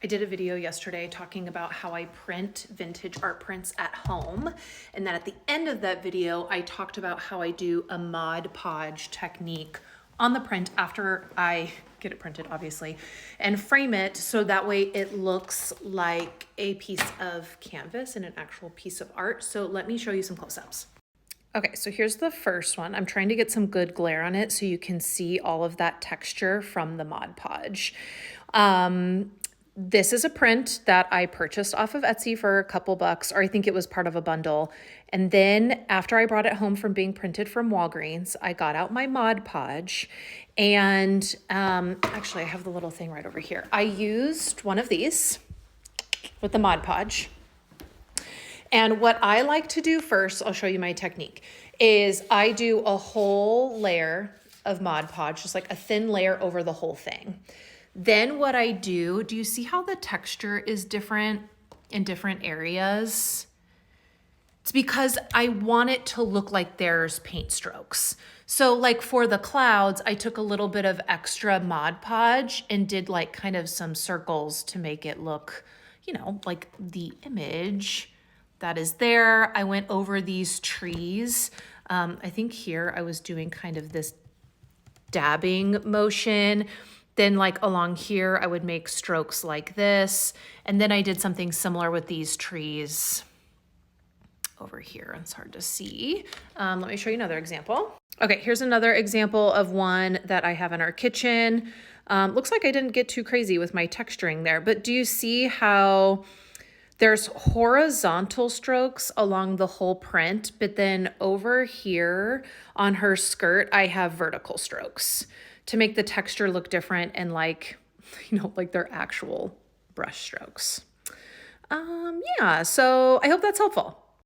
I did a video yesterday talking about how I print vintage art prints at home. And then at the end of that video, I talked about how I do a Mod Podge technique on the print after I get it printed, obviously, and frame it so that way it looks like a piece of canvas and an actual piece of art. So let me show you some close-ups. Okay, so here's the first one. I'm trying to get some good glare on it so you can see all of that texture from the Mod Podge. This is a print that I purchased off of Etsy for a couple bucks, or I think it was part of a bundle. And then after I brought it home from being printed from Walgreens, I got out my Mod Podge and actually I have the little thing right over here. I used one of these with the Mod Podge. And what I like to do first, I'll show you my technique, is I do a whole layer of Mod Podge, just like a thin layer over the whole thing. Then what I do you see how the texture is different in different areas? It's because I want it to look like there's paint strokes. So like for the clouds, I took a little bit of extra Mod Podge and did like kind of some circles to make it look, you know, like the image that is there. I went over these trees. I think here I was doing kind of this dabbing motion. Then like along here, I would make strokes like this. And then I did something similar with these trees over here. It's hard to see. Let me show you another example. Okay, here's another example of one that I have in our kitchen. Looks like I didn't get too crazy with my texturing there, but do you see how there's horizontal strokes along the whole print, but then over here on her skirt, I have vertical strokes to make the texture look different and like, you know, like they're actual brush strokes. Yeah, so I hope that's helpful.